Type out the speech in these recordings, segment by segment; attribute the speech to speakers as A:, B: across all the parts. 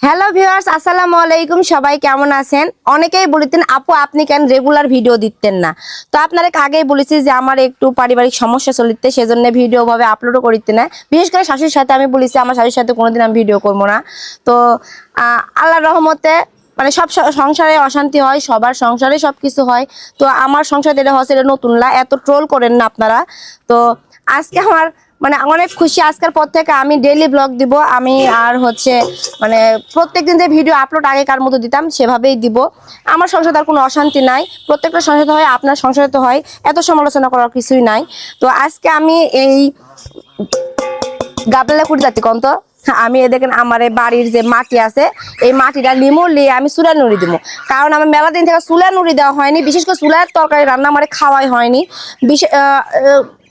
A: Hello viewers, আসসালামু আলাইকুম। সবাই কেমন আছেন? অনেকেই বলতেন আপু আপনি কেন রেগুলার ভিডিও দিতেন না। তো আপনারা আগেই বলেছি যে আমার একটু পারিবারিক সমস্যা চলিতে, সেজন্য ভিডিও ভাবে আপলোডও করিতে না। বিশেষ করে শাশুড়ির সাথে আমি বলেছি আমার শাশুড়ির সাথে কোনোদিন আমি ভিডিও করবো না। তো আল্লাহর রহমতে মানে সব সংসারে অশান্তি হয়, সবার সংসারে সবকিছু হয়। তো আমার সংসারে এটা হচ্ছে এটা নতুন লা, এত ট্রোল করেন না আপনারা। তো আজকে আমার মানে অনেক খুশি, আজকের পর থেকে আমি ডেইলি ব্লগ দিব। আমি আর হচ্ছে মানে প্রত্যেকদিন যে ভিডিও আপলোড আগেকার মতো দিতাম সেভাবেই দিব। আমার সংসারে আর কোনো অশান্তি নাই, প্রত্যেকটা সংসারে হয়, আপনার সংসারে তো হয়, এত সমালোচনা করার কিছুই নাই। তো আজকে আমি এই গাবলা কুড়ি জাতি কন্ত আমি দেখেন আমার বাড়ির যে মাটি আছে এই মাটিটা লিমো লিয়ে আমি চুলা নুড়ি দিব। কারণ আমার মেলা দিন থেকে চুলা নুড়ি দেওয়া হয়নি, বিশেষ করে চুলার তরকারি রান্না আমার খাওয়াই হয়নি।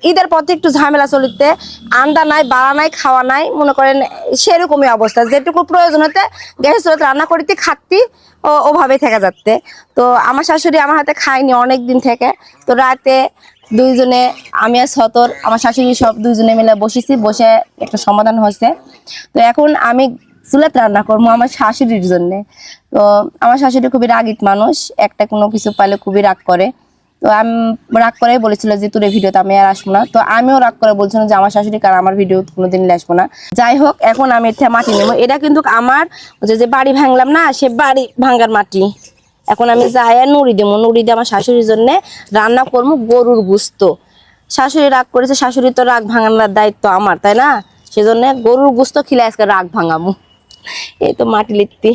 A: ঈদের পথে একটু ঝামেলা চলিতে আন্দা নাই, বাড়া নাই, খাওয়া নাই, মনে করেন সেরকমই অবস্থা। যেটুকু প্রয়োজন হতে গ্যাসের চুলাতে রান্না করিতে খাতি ওভাবেই থেকে যাচ্ছে। তো আমার শাশুড়ি আমার হাতে খায়নি অনেক দিন থেকে। তো রাতে দুইজনে আমি আর সতর আমার শাশুড়ি সব দুইজনে মিলে বসেছি, বসে একটা সমাধান হয়েছে। তো এখন আমি চুলাতে রান্না করবো আমার শাশুড়ির জন্যে। তো আমার শাশুড়ি খুবই রাগিত মানুষ, একটা কোনো কিছু পাইলে খুবই রাগ করে। তো আমি রাগ করেই বলেছিল যে তোর এই ভিডিওতে আমি আর আসবো না। তো আমিও রাগ করে বলছিলাম যে আমার শাশুড়ি কার আমার ভিডিও কোনোদিন আসবো না। যাই হোক, এখন আমি এটা মাটি নেবো। এটা কিন্তু আমার যে বাড়ি ভাঙলাম না, সে বাড়ি ভাঙার মাটি। এখন আমি যাই নুড়ি দেবো, নুড়ি দিয়ে আমার শাশুড়ির জন্য রান্না করবো গরুর গোস্ত। শাশুড়ি রাগ করেছে, শাশুড়ি তো রাগ ভাঙানোর দায়িত্ব আমার, তাই না? সেজন্য গরুর গোস্ত খিলে আজকে রাগ ভাঙাবো। এই তো মাটি লিখতি,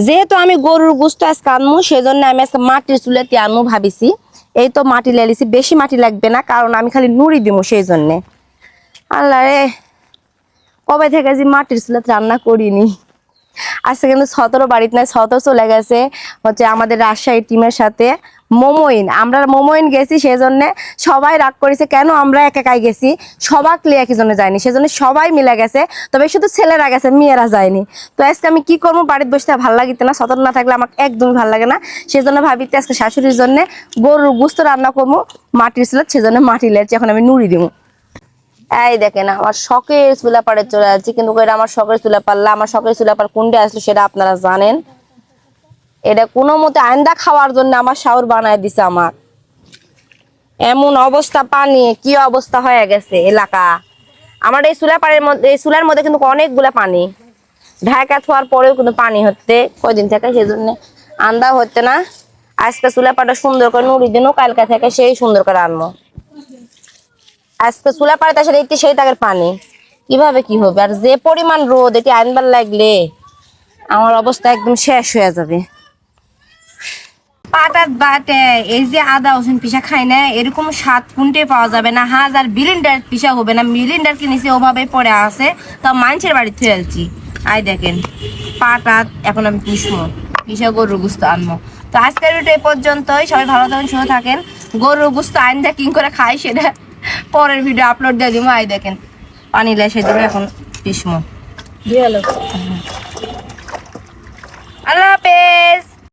A: যেহেতু আমি গরুর গোস্ত আজকে আনবো সেজন্য আমি আজকে মাটির চুলাতে আনবো ভাবিছি। এই তো মাটি লেলিছি, বেশি মাটি লাগবে না, কারণ আমি খালি নুড়ি দিব সেই জন্যে। আল্লাহ রে, কবে থেকে যে মাটির চুলাতে রান্না করিনি। আজকে কিন্তু সতেরো বাড়িতে নাই, সতেরো চলে গেছে হচ্ছে আমাদের রাজশাহী টিমের সাথে মোমোইন। আমরা মোমোইন গেছি, সেজন্য সবাই রাগ করেছে কেন আমরা একাই গেছি, সবাক লিয়ে একই জন্য যায়নি, সেজন্য সবাই মিলে গেছে। তবে শুধু ছেলেরা গেছে, মেয়েরা যায়নি। তো আজকে আমি কি করবো, বাড়িতে বসতে ভালো লাগিতে না, সতর্ক না থাকলে আমাকে একদমই ভালো লাগে না। সেজন্য ভাবিতে আজকে শাশুড়ির জন্য গরুর গোস্ত রান্না করবো মাটির চুলা, সেজন্য মাটি লেছি। এখন আমি নুড়ি দিব। এই দেখেন আমার শখের চুলা পাড়ে চলে যাচ্ছি, কিন্তু এটা আমার শখের চুলা পাল্লা। আমার শখের চুলা পাড় কোনটা আসলো সেটা আপনারা জানেন। এটা কোনো মতে আইন্দা খাওয়ার জন্য আমার শাওর বানায় দিছে। আমার এমন অবস্থা, পানি কি অবস্থা হয়ে গেছে এলাকা। আমার এই চুলা পাড়ের মধ্যে, এই চুলার মধ্যে কিন্তু অনেকগুলা পানি, ঢাকা থোয়ার পরেও কিন্তু পানি হচ্ছে কয়দিন থেকে, সেজন্য আন্দা হচ্ছে না। আজকে চুলা পাড়া সুন্দর করে নুড়ি দিন, কালকা থেকে সেই সুন্দর করে আনবো। আজকে চুলা পাড়াতে আসলে একটি সেই টাকার পানি, কিভাবে কি হবে। আর যে পরিমাণ রোদ, এটি আনবার লাগলে আমার অবস্থা একদম শেষ হয়ে যাবে। পাটাত বাটে এই যে আদা রসুন পিসা খাই না, এরকম 7 কুইন্টে পাওয়া যাবে না, হাজার বিলিন্ডার পিসা হবে না। মিলিন্ডার কিনেছি ওভাবে পড়ে আছে, তা মানুষের বাড়ি ফেলছি। আই দেখেন পাটাত এখন আমি পিসা গরুর গোস্ত আনবো। তো আজকের ভিডিও এই পর্যন্তই। সবাই ভালো থাকেন, সুস্থ থাকেন। গরুর গোস্ত আইনটা কি করে খাই সেটা পরের ভিডিও আপলোড দিয়ে দিব। আই দেখেন পানি লেসে দেবো, এখন পিসমো। আল্লাহ হাফেজ।